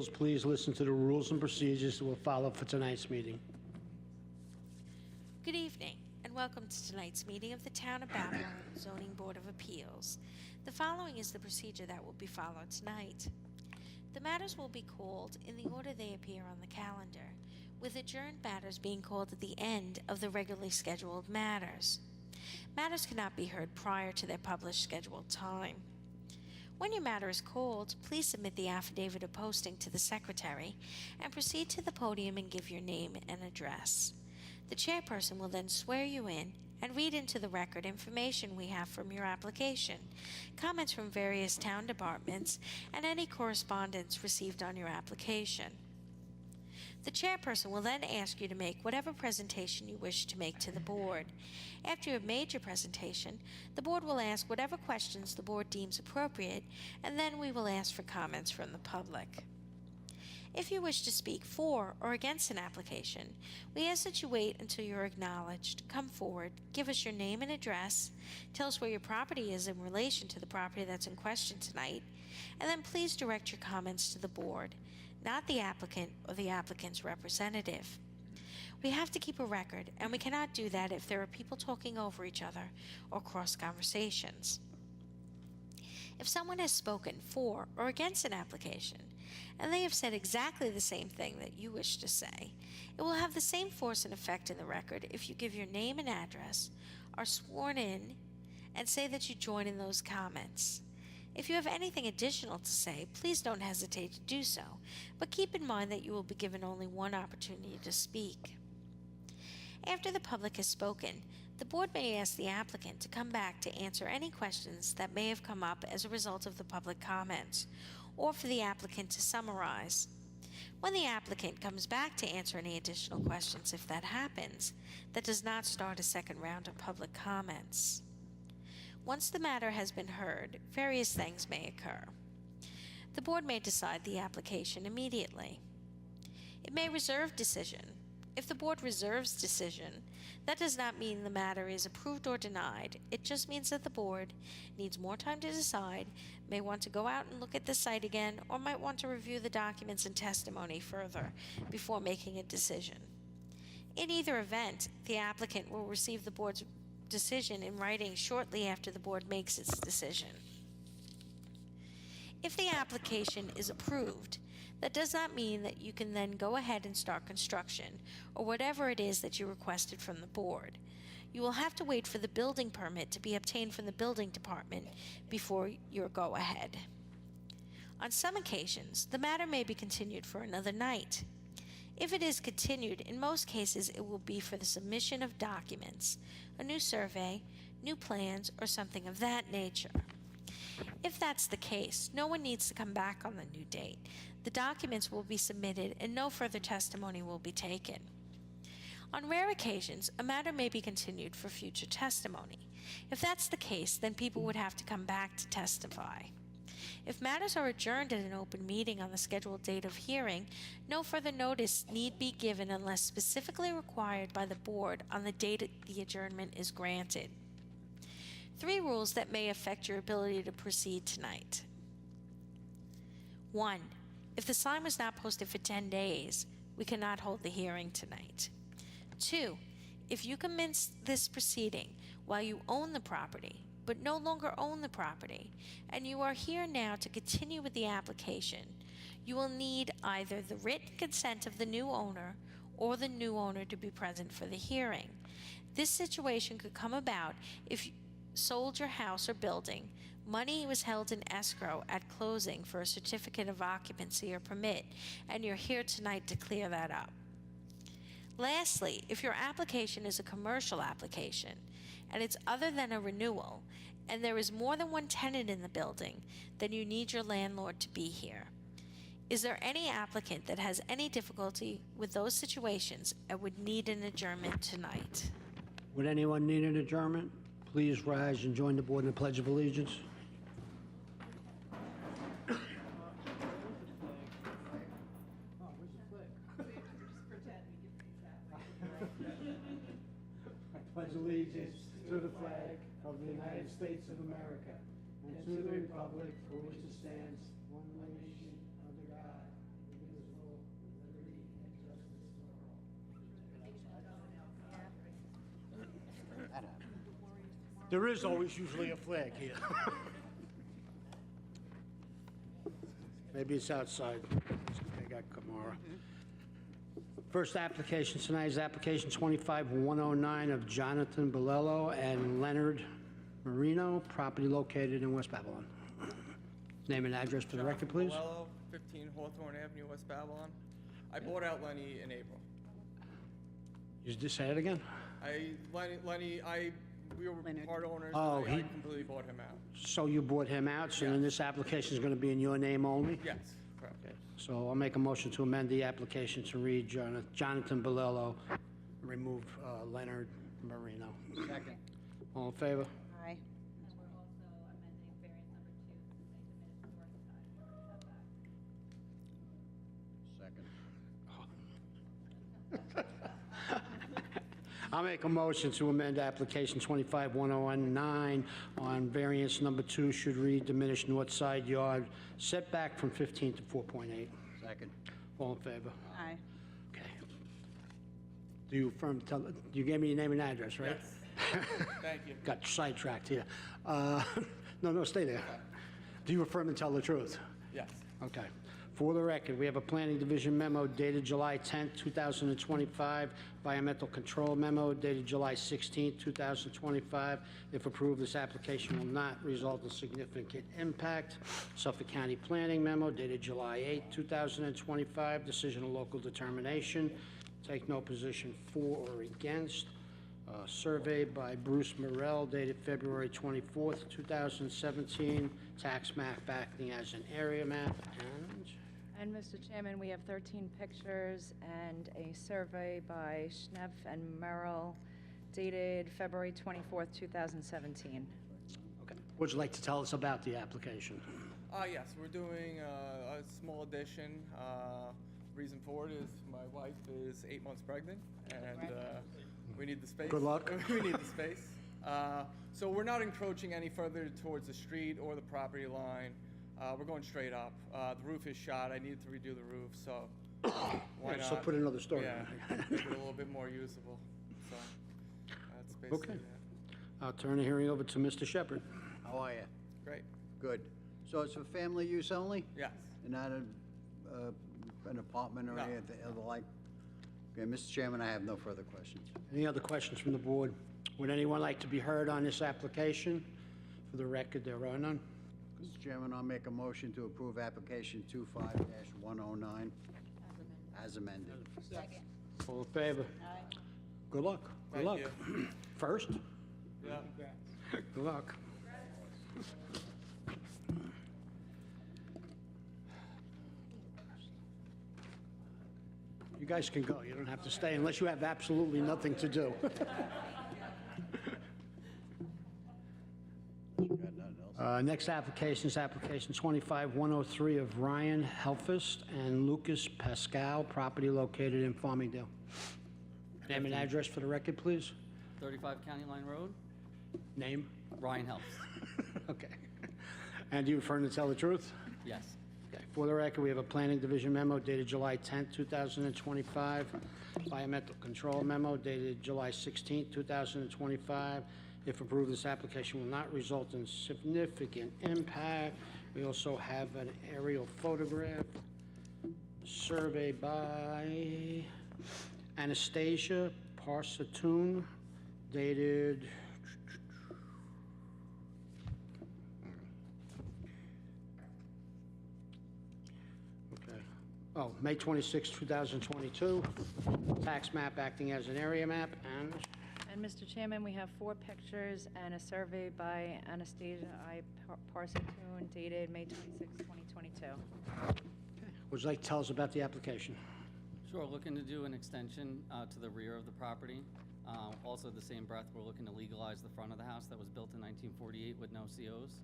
Please listen to the rules and procedures that will follow for tonight's meeting. Good evening, and welcome to tonight's meeting of the Town of Babylon Zoning Board of Appeals. The following is the procedure that will be followed tonight. The matters will be called in the order they appear on the calendar, with adjourned matters being called at the end of the regularly scheduled matters. Matters cannot be heard prior to their published scheduled time. When your matter is called, please submit the affidavit of posting to the secretary and proceed to the podium and give your name and address. The chairperson will then swear you in and read into the record information we have from your application, comments from various town departments, and any correspondence received on your application. The chairperson will then ask you to make whatever presentation you wish to make to the board. After you have made your presentation, the board will ask whatever questions the board deems appropriate, and then we will ask for comments from the public. If you wish to speak for or against an application, we ask that you wait until you're acknowledged. Come forward, give us your name and address, tell us where your property is in relation to the property that's in question tonight, and then please direct your comments to the board, not the applicant or the applicant's representative. We have to keep a record, and we cannot do that if there are people talking over each other or cross conversations. If someone has spoken for or against an application, and they have said exactly the same thing that you wish to say, it will have the same force and effect in the record if you give your name and address, are sworn in, and say that you join in those comments. If you have anything additional to say, please don't hesitate to do so, but keep in mind that you will be given only one opportunity to speak. After the public has spoken, the board may ask the applicant to come back to answer any questions that may have come up as a result of the public comments, or for the applicant to summarize. When the applicant comes back to answer any additional questions, if that happens, that does not start a second round of public comments. Once the matter has been heard, various things may occur. The board may decide the application immediately. It may reserve decision. If the board reserves decision, that does not mean the matter is approved or denied. It just means that the board needs more time to decide, may want to go out and look at the site again, or might want to review the documents and testimony further before making a decision. In either event, the applicant will receive the board's decision in writing shortly after the board makes its decision. If the application is approved, that does not mean that you can then go ahead and start construction or whatever it is that you requested from the board. You will have to wait for the building permit to be obtained from the building department before your go-ahead. On some occasions, the matter may be continued for another night. If it is continued, in most cases it will be for the submission of documents, a new survey, new plans, or something of that nature. If that's the case, no one needs to come back on the new date. The documents will be submitted and no further testimony will be taken. On rare occasions, a matter may be continued for future testimony. If that's the case, then people would have to come back to testify. If matters are adjourned at an open meeting on the scheduled date of hearing, no further notice need be given unless specifically required by the board on the date the adjournment is granted. 3 rules that may affect your ability to proceed tonight. 1. If the sign was not posted for 10 days, we cannot hold the hearing tonight. 2. If you commence this proceeding while you own the property, but no longer own the property, and you are here now to continue with the application, you will need either the written consent of the new owner or the new owner to be present for the hearing. This situation could come about if you sold your house or building, money was held in escrow at closing for a certificate of occupancy or permit, and you're here tonight to clear that up. Lastly, if your application is a commercial application, and it's other than a renewal, and there is more than one tenant in the building, then you need your landlord to be here. Is there any applicant that has any difficulty with those situations and would need an adjournment tonight? Would anyone need an adjournment? Please rise and join the board in the Pledge of Allegiance. I pledge allegiance to the flag of the United States of America and to the republic for which it stands, one nation, under God, There is always usually a flag here. Maybe it's outside. They got Kamara. First application tonight is application 25109 of Jonathan Bolello and Leonard Marino, property located in West Babylon. Name and address for the record, please. Bolello, 15 Hawthorne Avenue, West Babylon. I bought out Lenny in April. You just say it again? We were part owners. Oh, I he- completely bought him out. So you bought him out, so then Yeah. this application is going to be in your name only? Yes, correct. So I'll make a motion to amend the application to read Jonathan Bolello, remove Leonard Marino. Second. All in favor? Aye. And we're also amending variance number 2 to say diminish north side setback. Second. I'll make a motion to amend application 25109 on variance number 2 should read diminished north side yard setback from 15 to 4.8. Second. All in favor? Aye. Okay. Do you you gave me your name and address, right? Yes. Thank you. Got sidetracked here. No, stay there. Do you affirm and tell the truth? Yes. Okay. For the record, we have a Planning Division memo dated July 10th, 2025, environmental control memo dated July 16th, 2025. If approved, this application will not result in significant impact. Suffolk County Planning memo dated July 8th, 2025, decision of local determination. Take no position for or against. Survey by Bruce Morrell dated February 24th, 2017, tax map acting as an area map, And, Mr. Chairman, we have 13 pictures and a survey by Schneff and Merrill dated February 24th, 2017. okay. Would you like to tell us about the application? Yes, we're doing a small addition. Reason for it is my wife is 8 months pregnant, and we need the space. Good luck. We need the space. So we're not encroaching any further towards the street or the property line. We're going straight up. The roof is shot. I needed to redo the roof, so why not? So put another story. Yeah, make it a little bit more usable. So that's basically Okay. it. I'll turn the hearing over to Mr. Shepherd. How are you? Great. Good. So it's for family use only? Yes. And not an apartment or No. anything of the like? Okay, Mr. Chairman, I have no further questions. Any other questions from the board? Would anyone like to be heard on this application? For the record, there are none. Mr. Chairman, I'll make a motion to approve application 25-109 as amended. Second. All in favor? Aye. Good luck. Good Thank luck. you. First? Yeah. Good luck. You guys can go. You don't have to stay unless you have absolutely nothing to do. You got nothing else? Next application is application 25103 of Ryan Helfest and Lucas Pascal, property located in Farmingdale. Name and address for the record, please. 35 County Line Road, Name? Ryan Helps. Okay. And do you affirm to tell the truth? Yes. Okay. For the record, we have a Planning Division memo dated July 10th, 2025, environmental control memo dated July 16th, 2025. If approved, this application will not result in significant impact. We also have an aerial photograph, survey by Anastasia Parsatoon, dated May 26, 2022. Tax map acting as an area map, and And, Mr. Chairman, we have 4 pictures and a survey by Anastasia I. Parsatoon dated May 26, 2022. would you like to tell us about the application? Sure, looking to do an extension to the rear of the property. Also, the same breath, we're looking to legalize the front of the house that was built in 1948 with no COs.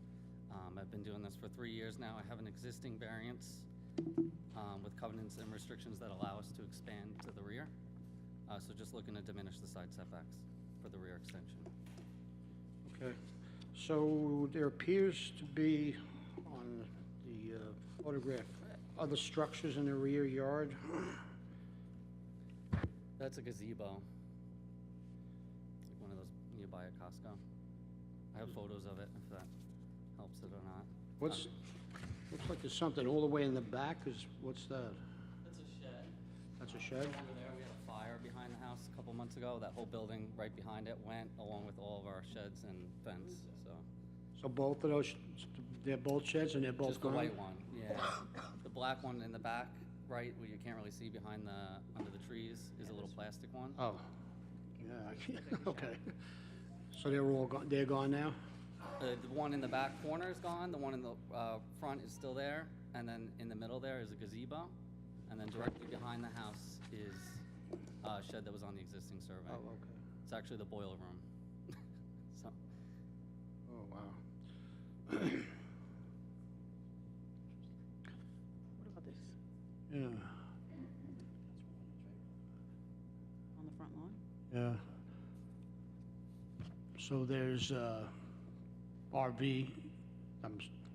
I've been doing this for 3 years now. I have an existing variance with covenants and restrictions that allow us to expand to the rear. So just looking to diminish the side setbacks for the rear extension. Okay. So there appears to be on the photograph other structures in the rear yard. That's a gazebo. It's like one of those you buy at Costco. I have photos of it, if that helps it or not. What's, looks like there's something all the way in the back, what's that? That's a shed. That's a shed? Over there, we had a fire behind the house a couple months ago. That whole building right behind it went, along with all of our sheds and fence, so. So both of those, they're both sheds and they're both Just the gone? white one, yeah. The black one in the back, right, where you can't really see behind under the trees, is a little plastic one. Oh, yeah, okay. So they're gone now? The one in the back corner is gone, the one in the front is still there, and then in the middle there is a gazebo, and then directly behind the house is a shed that was on the existing survey. Oh, okay. It's actually the boiler room. So, Oh, wow. What about this? Yeah, On the front lawn? yeah. So there's RV,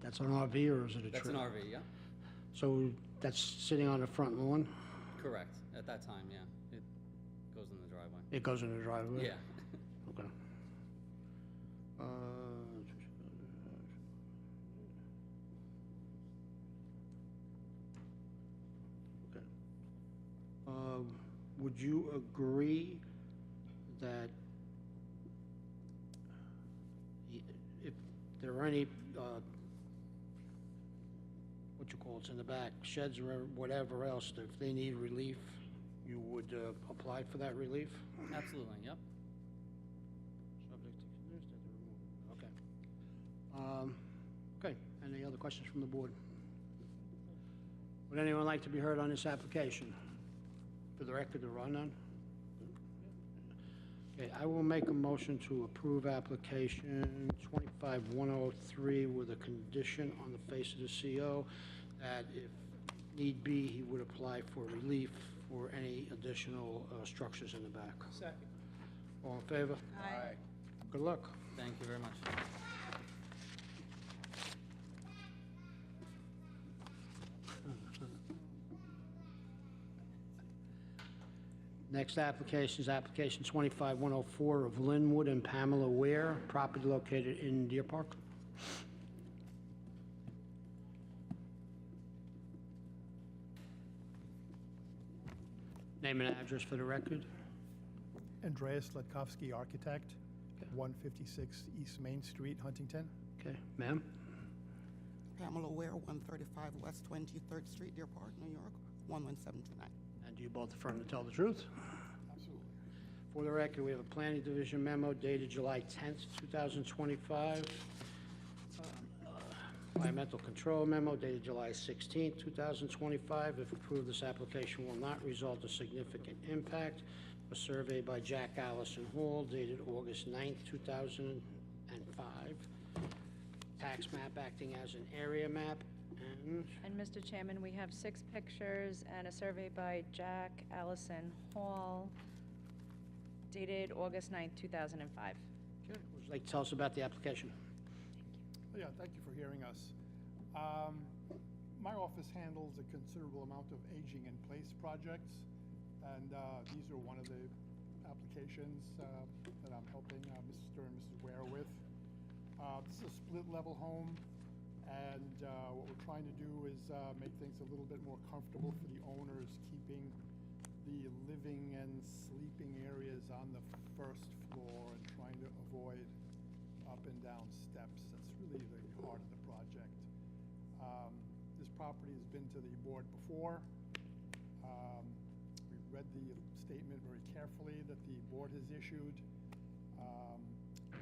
that's an RV or is it a trailer? that's an RV, yeah? So that's sitting on the front lawn? Correct, at that time, yeah. It goes in the driveway. It goes in the driveway? Yeah. Okay. Okay. Would you agree that if there are any, what you call it's in the back, sheds or whatever else, if they need relief, you would apply for that relief? Absolutely, yep. Subject to conditions that they're removed. Okay. Okay, any other questions from the board? Would anyone like to be heard on this application? For the record, there are none? Okay, I will make a motion to approve application 25103 with a condition on the face of the CO that if need be, he would apply for relief for any additional structures in the back. Second. All in favor? Aye. Good luck. Thank you very much. Next application is application 25104 of Linwood and Pamela Ware, property located in Deer Park. Name and address for the record. Andreas Letkovsky, architect, Okay. 156 East Main Street, Huntington. Okay, ma'am? Pamela Ware, 135 West 23rd Street, Deer Park, New York, 11729. And do you both affirm to tell the truth? Absolutely. For the record, we have a planning division memo dated July 10th, 2025. Environmental control memo dated July 16th, 2025. If approved, this application will not result in significant impact. A survey by Jack Allison Hall dated August 9th, 2005. Tax map acting as an area map. And Mr. Chairman, we have 6 pictures and a survey by Jack Allison Hall dated August 9th, 2005. Okay, would you like to tell us about the application? Yeah, thank you for hearing us. My office handles a considerable amount of aging in place projects, and these are one of the applications that I'm helping Mr. and Mrs. Ware with. This is a split-level home, and what we're trying to do is make things a little bit more comfortable for the owners, keeping the living and sleeping areas on the first floor and trying to avoid up and down steps. That's really the heart of the project. This property has been to the board before. We've read the statement very carefully that the board has issued.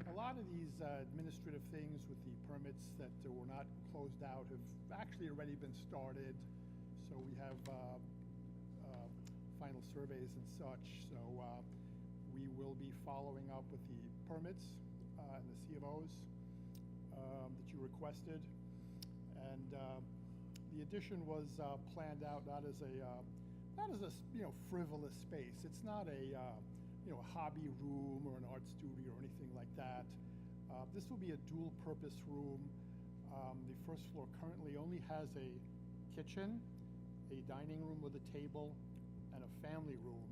A lot of these administrative things with the permits that were not closed out have actually already been started. So we have final surveys and such. So we will be following up with the permits and the C of Os that you requested. And the addition was planned out not as a frivolous space. It's not a a hobby room or an art studio or anything like that. This will be a dual-purpose room. The first floor currently only has a kitchen, a dining room with a table, and a family room.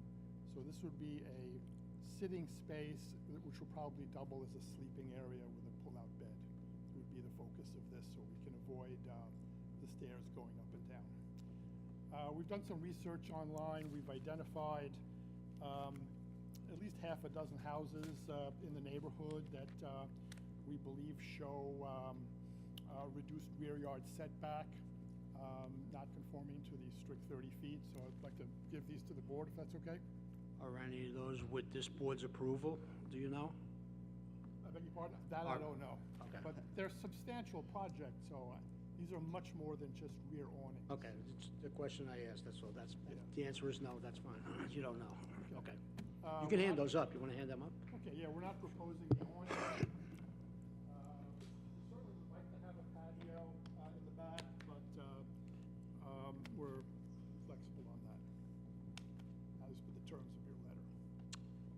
So this would be a sitting space which will probably double as a sleeping area with a pull-out avoid the stairs going up and down. We've done some research online. We've identified at least half a dozen houses in the neighborhood that we believe show reduced rear yard setback, not conforming to the strict 30 feet. So I'd like to give these to the board, if that's okay. Are any of those with this board's approval? Do you know? I beg your pardon? That I don't know. Okay. But they're substantial projects, so these are much more than just rear awnings. Okay, it's the question I asked, that's all. That's, Yeah. the answer is no, that's fine. You don't know. Okay. Uh, You can we're hand not- those up. You want to hand them up? Okay, yeah, we're not proposing the awning. Certainly would like to have a patio in the back, but we're flexible on that, as per the terms of your letter.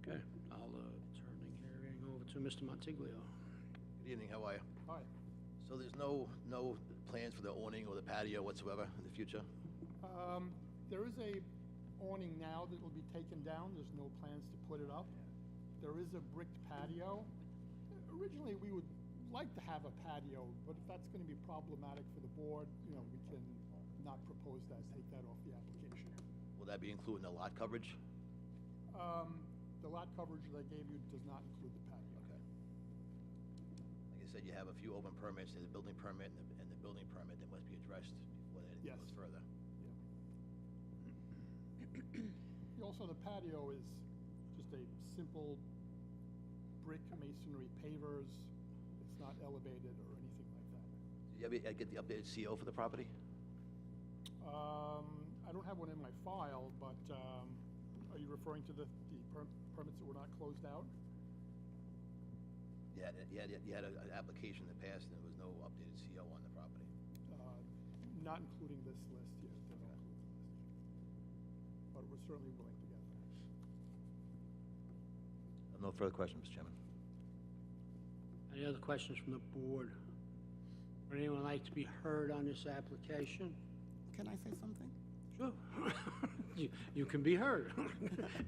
Okay, I'll turn the hearing over to Mr. Montiglio. Good evening, how are you? Hi. So there's no plans for the awning or the patio whatsoever in the future? There is a awning now that will be taken down. There's no plans to put it up. There is a bricked patio. Originally, we would like to have a patio, but if that's going to be problematic for the board, you know, we can not propose that, take that off the application. Will that be included in the lot coverage? The lot coverage that I gave you does not include the patio. Okay. Like I said, you have a few open permits, there's a building permit and the building permit that must be addressed before that Yes. goes further. Also, the patio is just a simple brick masonry pavers. It's not elevated or anything like that. Do you ever get the updated CO for the property? I don't have one in my file, but are you referring to the permits that were not closed out? You had an application that passed and there was no updated CO on the property. Not including this list yet. They don't include the list. But we're certainly willing to get that. No further questions, Mr. Chairman. Any other questions from the board? Would anyone like to be heard on this application? Can I say something? Sure. You can be heard.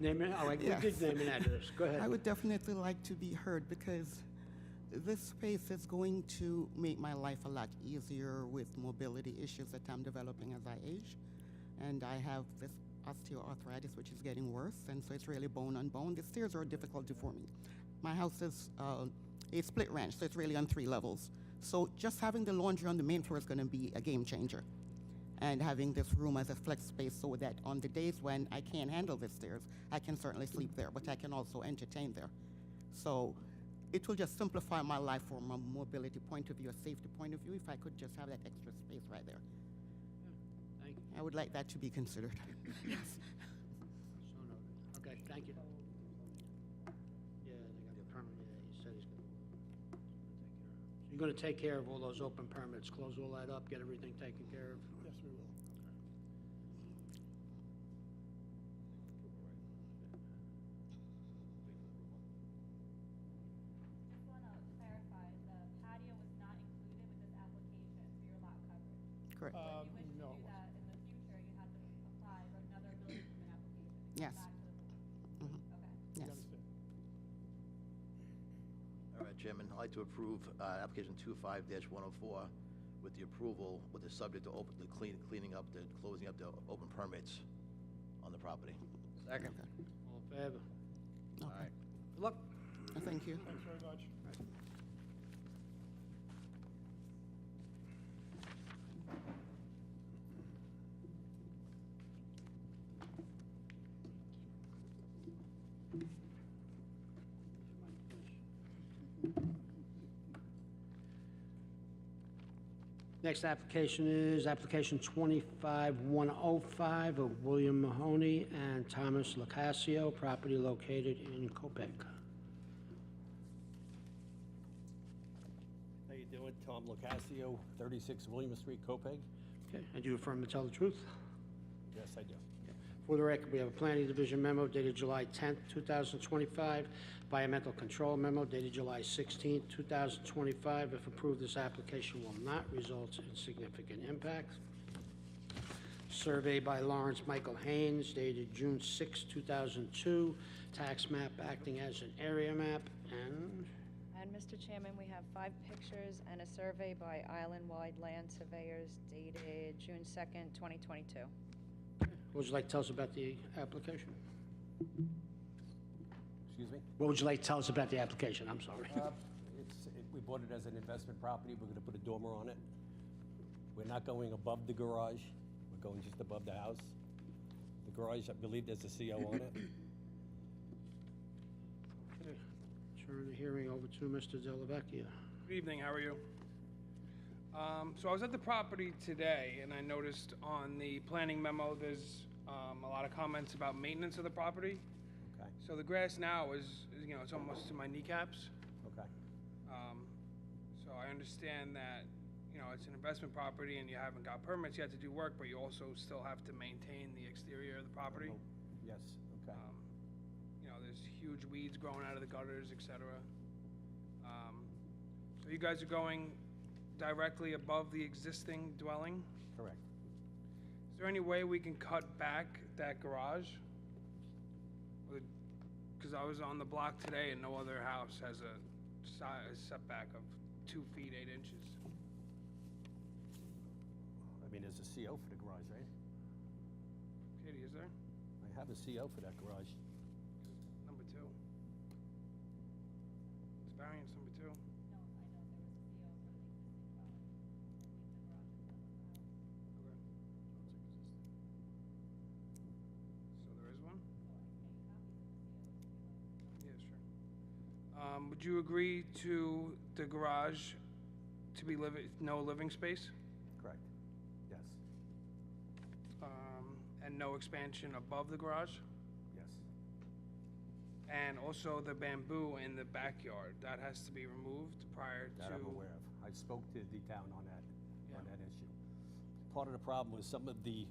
Name it, we Yes. did name an address. Go ahead. I would definitely like to be heard because this space is going to make my life a lot easier with mobility issues that I'm developing as I age. And I have this osteoarthritis, which is getting worse, and so it's really bone on bone. The stairs are a difficulty for me. My house is a split ranch, so it's really on 3 levels. So just having the laundry on the main floor is going to be a game changer. And having this room as a flex space so that on the days when I can't handle the stairs, I can certainly sleep there, but I can also entertain there. So it will just simplify my life from a mobility point of view, a safety point of view, if I could just have that extra space right there. Thank you. I would like that to be considered. Yes. So noted. Okay, thank you. Yeah, they got the permit, yeah, he said he's gonna take care of it. So you're gonna take care of all those open permits, close all that up, get everything taken care of? Yes, we will. Just want to clarify, the patio was not included with this application for your lot coverage. Correct. If you wish to No. do that in the future, you have to apply for another building permit application. to come Yes. back to the board. Mhm. Okay. You Yes. understand? All right, Chairman, I'd like to approve application 25-104 with the approval, with the subject to cleaning up, closing up the open permits on the property. Second. All in favor? All right. Good luck. Thank you. Thanks very much. Next application is application 25105 of William Mahoney and Thomas Locascio, property located in Copac. How you doing? Tom Locascio, 36 William Street, Copac. Okay, and you affirm to tell the truth? Yes, I do. For the record, we have a planning division memo dated July 10th, 2025, environmental control memo dated July 16th, 2025. If approved, this application will not result in significant impact. Survey by Lawrence Michael Haynes dated June 6, 2002, tax map acting as an area map, and And Mr. Chairman, we have 5 pictures and a survey by Island-Wide Land Surveyors dated June 2nd, 2022. What would you like to tell us about the application? Excuse me? What would you like to tell us about the application? I'm sorry. We bought it as an investment property. We're gonna put a dormer on it. We're not going above the garage. We're going just above the house. The garage, I believe there's a CO on it. Okay. Turn the hearing over to Mr. Dellavecchia. Good evening, how are you? So I was at the property today, and I noticed on the planning memo, there's a lot of comments about maintenance of the property. Okay, So the grass now is, you know, it's almost to my kneecaps. okay. So I understand that, you know, it's an investment property and you haven't got permits yet to do work, but you also still have to maintain the exterior of the property. Yes, okay. You know, there's huge weeds growing out of the gutters, et cetera. So you guys are going directly above the existing dwelling? Correct. Is there any way we can cut back that garage? Because I was on the block today and no other house has a setback of 2 feet, 8 inches. I mean, there's a CO for the garage, right? Katie, is there? I have a CO for that garage. Number 2. It's variance number 2. So there is one? Yeah, sure. Would you agree to the garage to be no living space? Correct. Yes, And no expansion above the garage? yes. And also the bamboo in the backyard, that has to be removed prior to... That I'm aware of. I spoke to the town on that issue. Part of the problem was some of the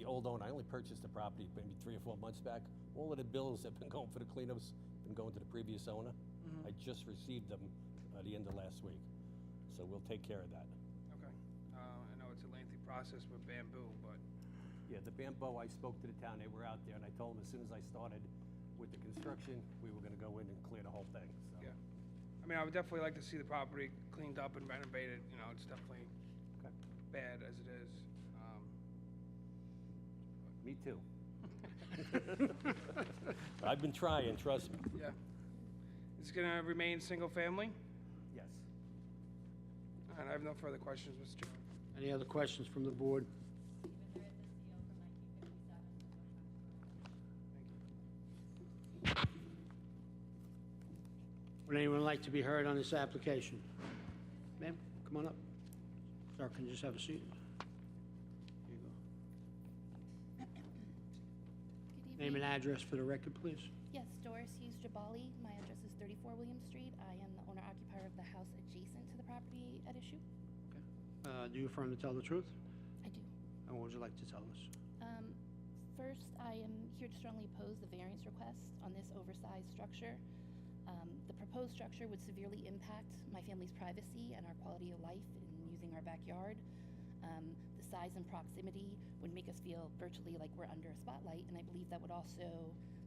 old owner, I only purchased the property maybe 3 or 4 months back. All of the bills have been going for the cleanups, been going to the previous owner. I just received them at the end of last week, so we'll take care of that. Okay. I know it's a lengthy process with bamboo, but... Yeah, the bamboo, I spoke to the town, they were out there, and I told them as soon as I started with the construction, we were gonna go in and clear the whole thing, so. Yeah. I mean, I would definitely like to see the property cleaned up and renovated, you know, it's definitely Okay. bad as it is. Me too. I've been trying, trust me. Yeah. It's gonna remain single family? Yes. And I have no further questions, Mr. Chairman. Any other questions from the board? Would anyone like to be heard on this application? Ma'am, come on up. Sir, can you just have a seat? Here you go. Good Name evening. and address for the record, please. Yes, Doris Hughes Jabali. My address is 34 William Street. I am the owner-occupier of the house adjacent to the property at issue. Do you affirm to tell the truth? I do. And what would you like to tell us? First, I am here to strongly oppose the variance request on this oversized structure. The proposed structure would severely impact my family's privacy and our quality of life in using our backyard. The size and proximity would make us feel virtually like we're under a spotlight, and I believe that would also,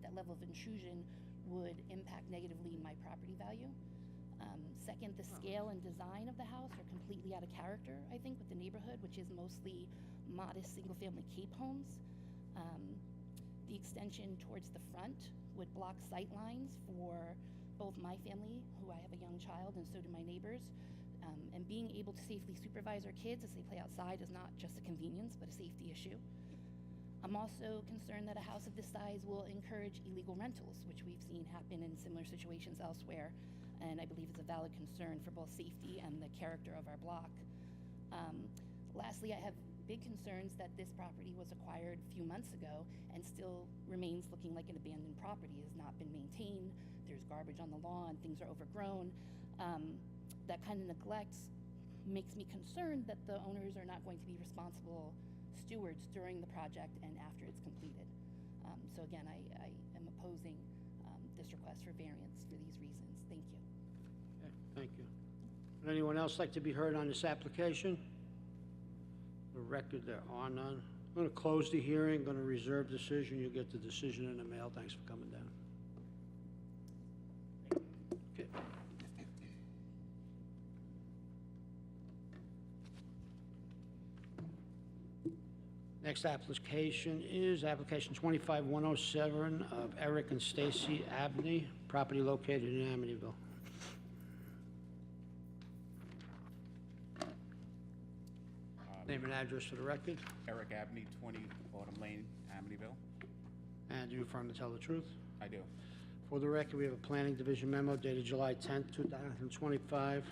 that level of intrusion would impact negatively my property value. Second, the scale and design of the house are completely out of character, I think, with the neighborhood, which is mostly modest single-family Cape homes. The extension towards the front would block sight lines for both my family, who I have a young child, and so do my neighbors. And being able to safely supervise our kids as they play outside is not just a convenience, but a safety issue. I'm also concerned that a house of this size will encourage illegal rentals, which we've seen happen in similar situations elsewhere, and I believe is a valid concern for both safety and the character of our block. Lastly, I have big concerns that this property was acquired a few months ago and still remains looking like an abandoned property. It has not been maintained. There's garbage on the lawn, things are overgrown. That kind of neglect makes me concerned that the owners are not going to be responsible stewards during the project and after it's completed. So again, I am opposing this request for variance for these reasons. Thank you. Okay, thank you. Would anyone else like to be heard on this application? The record, there are none. I'm going to close the hearing, going to reserve decision. You'll get the decision in the mail. Thanks for coming down. Okay. Next application is application 25107 of Eric and Stacy Abney, property located in Amityville. Name and address for the record, Eric Abney, 20 Autumn Lane, Amityville. and do you affirm to tell the truth? I do. For the record, we have a planning division memo dated July 10th, 2025,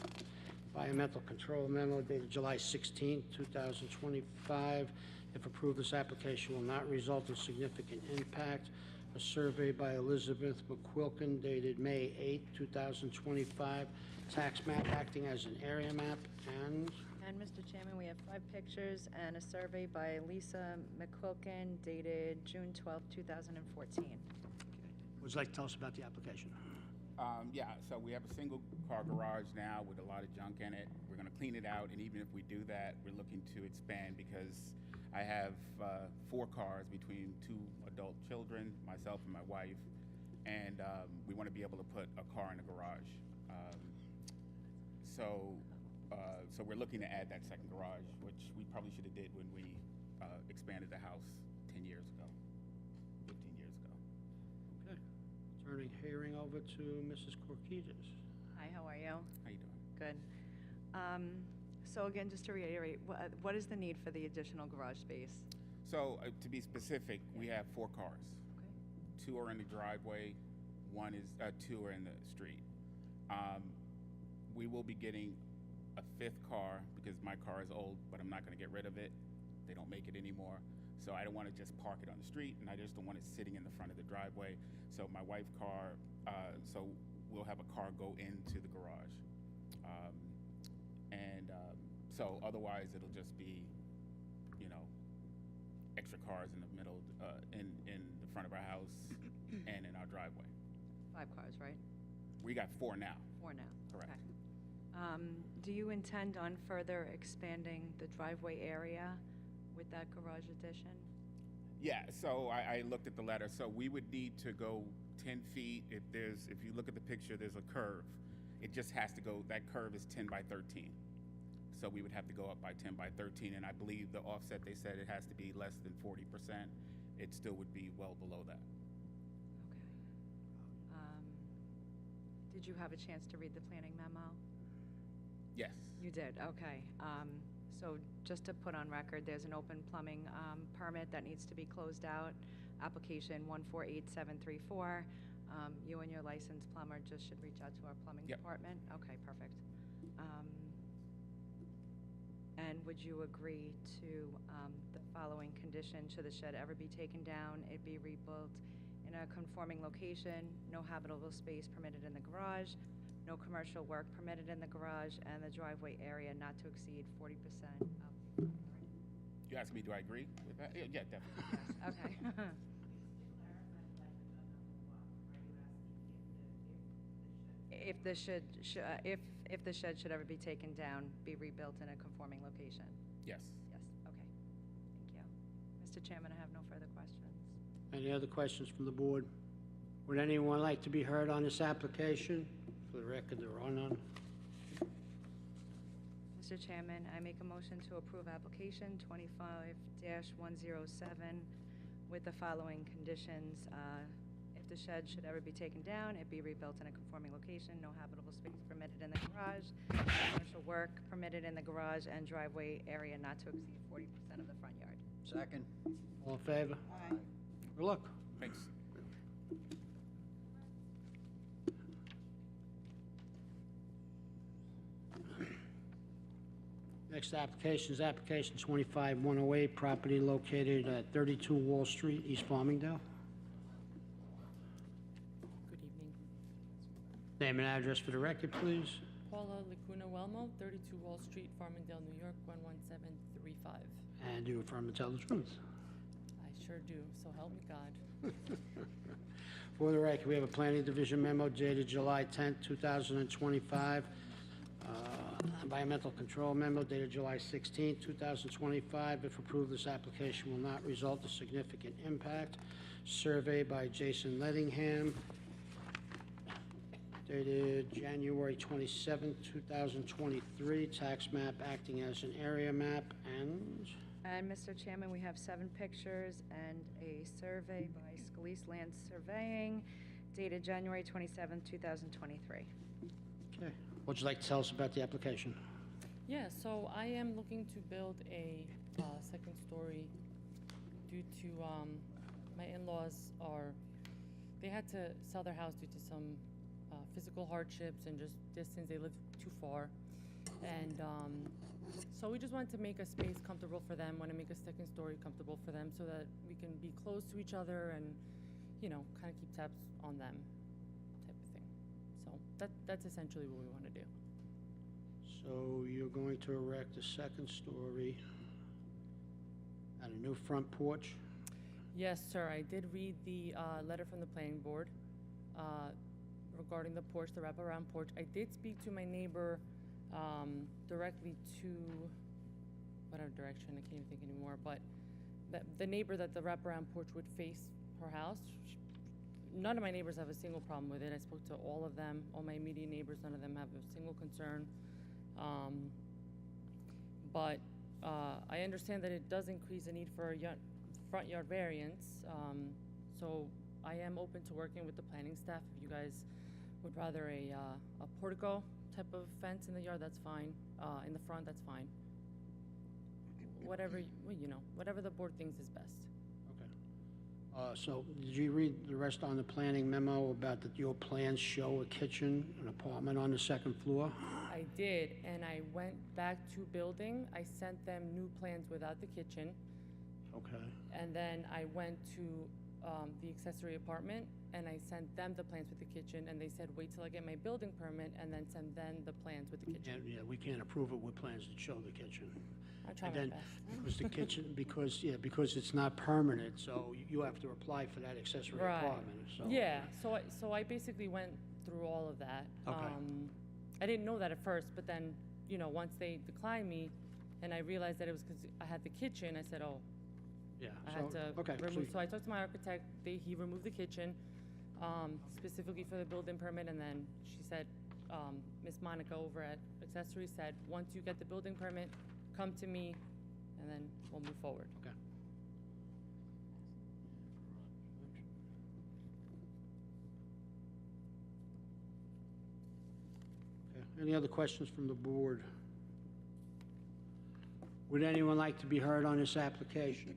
environmental control memo dated July 16th, 2025. If approved, this application will not result in significant impact. A survey by Elizabeth McQuilkin dated May 8th, 2025, tax map acting as an area map, and And Mr. Chairman, we have 5 pictures and a survey by Lisa McQuilkin dated June 12, 2014. would you like to tell us about the application? Yeah, so we have a single car garage now with a lot of junk in it. We're gonna clean it out, and even if we do that, we're looking to expand because I have 4 cars between 2 adult children, myself and my wife, and we wanna be able to put a car in the garage. So we're looking to add that second garage, which we probably should have did when we expanded the house 10 years ago, 15 years ago. Okay. Turning hearing over to Mrs. Corquitas. Hi, how are you? How you doing? Good. So again, just to reiterate, what is the need for the additional garage space? So to be specific, we have 4 cars. Okay. 2 are in the driveway, 2 are in the street. We will be getting a 5th car because my car is old, but I'm not going to get rid of it. They don't make it anymore. So I don't want to just park it on the street, and I just don't want it sitting in the front of the driveway. So my wife's car, so we'll have a car go into the garage. So otherwise it'll just be, extra cars in the middle, in the front of our house and in our driveway. 5 cars, right? We got 4 now. 4 now. Correct. Okay. Do you intend on further expanding the driveway area with that garage addition? Yeah, so I looked at the letter. So we would need to go 10 feet. If you look at the picture, there's a curve. It just has to go, that curve is 10 by 13. So we would have to go up by 10 by 13, and I believe the offset, they said it has to be less than 40%. It still would be well below that. Okay. Did you have a chance to read the planning memo? Yes. You did, okay. So just to put on record, there's an open plumbing permit that needs to be closed out, application 148734. You and your licensed plumber just should reach out to our plumbing Yep. department? Okay, perfect. And would you agree to the following condition? Should the shed ever be taken down, it be rebuilt in a conforming location, no habitable space permitted in the garage, no commercial work permitted in the garage, and the driveway area not to exceed 40% of the front yard? You asked me, do I agree with that? Yeah, definitely. Yes, okay. If the shed should ever be taken down, be rebuilt in a conforming location? Yes. Yes, okay. Thank you. Mr. Chairman, I have no further questions. Any other questions from the board? Would anyone like to be heard on this application? For the record, there are none. Mr. Chairman, I make a motion to approve application 25-107 with the following conditions. If the shed should ever be taken down, it be rebuilt in a conforming location, no habitable space permitted in the garage, commercial work permitted in the garage, and driveway area not to exceed 40% of the front yard. Second. All in favor? Aye. Good luck. Thanks. Next application is application 25108, property located at 32 Wall Street, East Farmingdale. Good evening. Name and address for the record, please. Paula Lacuna Welmo, 32 Wall Street, Farmingdale, New York, 11735. And do you affirm to tell the truth? I sure do, so help me God. For the record, we have a planning division memo dated July 10th, 2025. Environmental control memo dated July 16th, 2025. If approved, this application will not result in significant impact. Survey by Jason Lettingham dated January 27th, 2023. Tax map acting as an area map, and And Mr. Chairman, we have 7 pictures and a survey by Scalise Land Surveying dated January 27, 2023. Okay. Would you like to tell us about the application? Yeah, so I am looking to build a second story due to my in-laws they had to sell their house due to some physical hardships and just distance. They live too far. And so we just wanted to make a space comfortable for them, want to make a second story comfortable for them so that we can be close to each other and, you know, kind of keep tabs on them type of thing. So that's essentially what we want to do. So you're going to erect a second story and a new front porch? Yes, sir. I did read the letter from the planning board regarding the porch, the wraparound porch. I did speak to my neighbor directly to whatever direction, I can't even think anymore, but the neighbor that the wraparound porch would face her house, none of my neighbors have a single problem with it. I spoke to all of them, all my immediate neighbors, none of them have a single concern. But I understand that it does increase the need for a front yard variance, so I am open to working with the planning staff. If you guys would rather a portico type of fence in the yard, that's fine. In the front, that's fine. Whatever, whatever the board thinks is best. Okay. So did you read the rest on the planning memo about that your plans show a kitchen, an apartment on the second floor? I did, and I went back to building. I sent them new plans without the kitchen. Okay. And then I went to the accessory apartment, and I sent them the plans with the kitchen, and they said, wait till I get my building permit, and then send them the plans with the kitchen. Yeah, we can't approve it with plans that show the kitchen. I try And my then, best. because the kitchen, because it's not permanent, so you have to apply for that accessory Right. apartment, so. Yeah, so I basically went through all of that. Okay. I didn't know that at first, but then, once they declined me, and I realized that it was because I had the kitchen, I said, oh, Yeah. I had to Okay, remove. So I talked to my architect. He removed the kitchen specifically for the building permit, and then she said, Miss Monica over at Accessory said, once you get the building permit, come to me, and then we'll move forward. Okay. Okay. Any other questions from the board? Would anyone like to be heard on this application?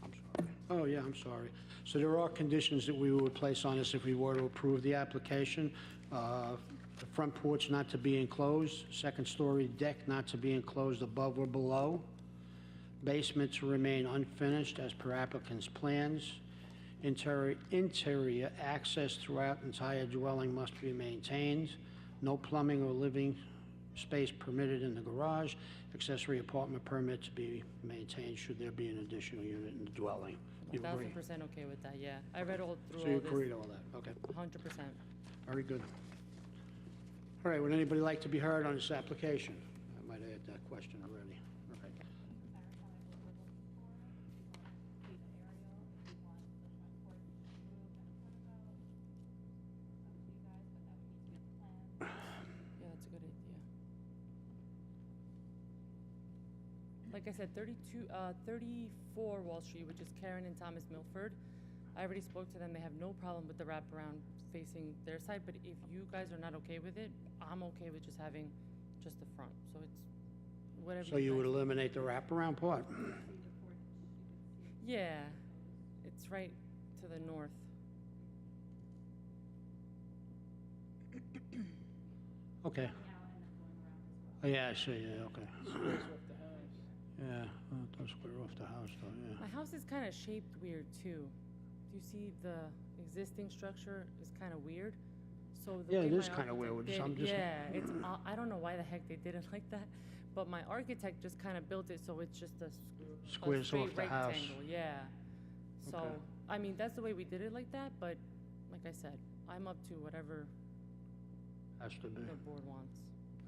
I'm sorry. Oh, yeah, I'm sorry. So there are conditions that we would place on this if we were to approve the application. The front porch not to be enclosed, second story deck not to be enclosed above or below, basement to remain unfinished as per applicant's plans, interior access throughout entire dwelling must be maintained, no plumbing or living space permitted in the garage, accessory apartment permit to be maintained should there be an additional unit in the dwelling. You agree? 1,000% okay with that, yeah. I read all through So you all this. agree to all that, okay. 100%. Very good. All right, would anybody like to be heard on this application? I might have had that question already. All right. Yeah, that's a good idea. Like I said, 34 Wall Street, which is Karen and Thomas Milford. I already spoke to them. They have no problem with the wraparound facing their side, but if you guys are not okay with it, I'm okay with just having just the front. So it's whatever. So you would guys- eliminate the wraparound part? Yeah, it's right to the north. Okay. Oh, yeah, I see, yeah, okay. Yeah, well, it does square off the house, though, yeah. My house is kind of shaped weird too. Do you see the existing structure is kind of weird? So the Yeah, way it my is kinda weird. architect I'm did- just- yeah, it's I don't know why the heck they did it like that, but my architect just kind of built it so it's just a Squares straight off the house. rectangle. Yeah. So Okay. I mean that's the way we did it like that, but like I said, I'm up to whatever Has to be. the board wants.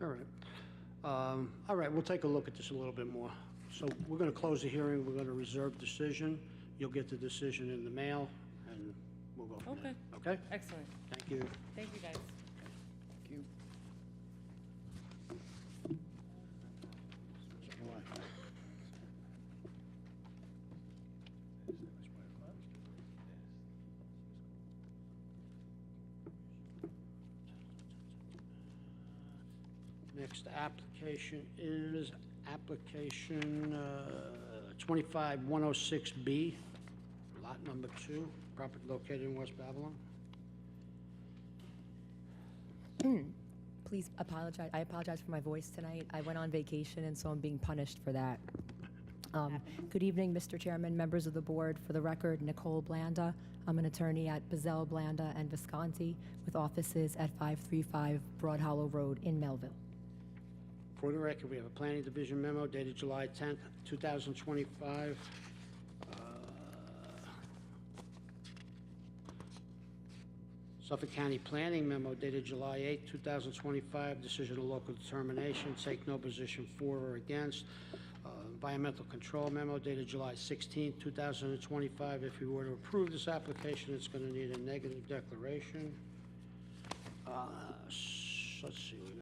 All right. All right, we'll take a look at this a little bit more. So we're going to close the hearing, we're going to reserve decision. You'll get the decision in the mail, and we'll go from there. Okay? Excellent. Thank you. Thank you guys. Thank you. Next application is application 25106B, lot number 2, property located in West Babylon. Please apologize. I apologize for my voice tonight. I went on vacation, and so I'm being punished for that. Good evening, Mr. Chairman, members of the board. For the record, Nicole Blanda. I'm an attorney at Bazell, Blanda, and Visconti with offices at 535 Broad Hollow Road in Melville. For the record, we have a planning division memo dated July 10th, 2025. Suffolk County Planning memo dated July 8th, 2025. Decision of local determination. Take no position for or against. Environmental control memo dated July 16th, 2025. If you were to approve this application, it's going to need a negative declaration. Let's see.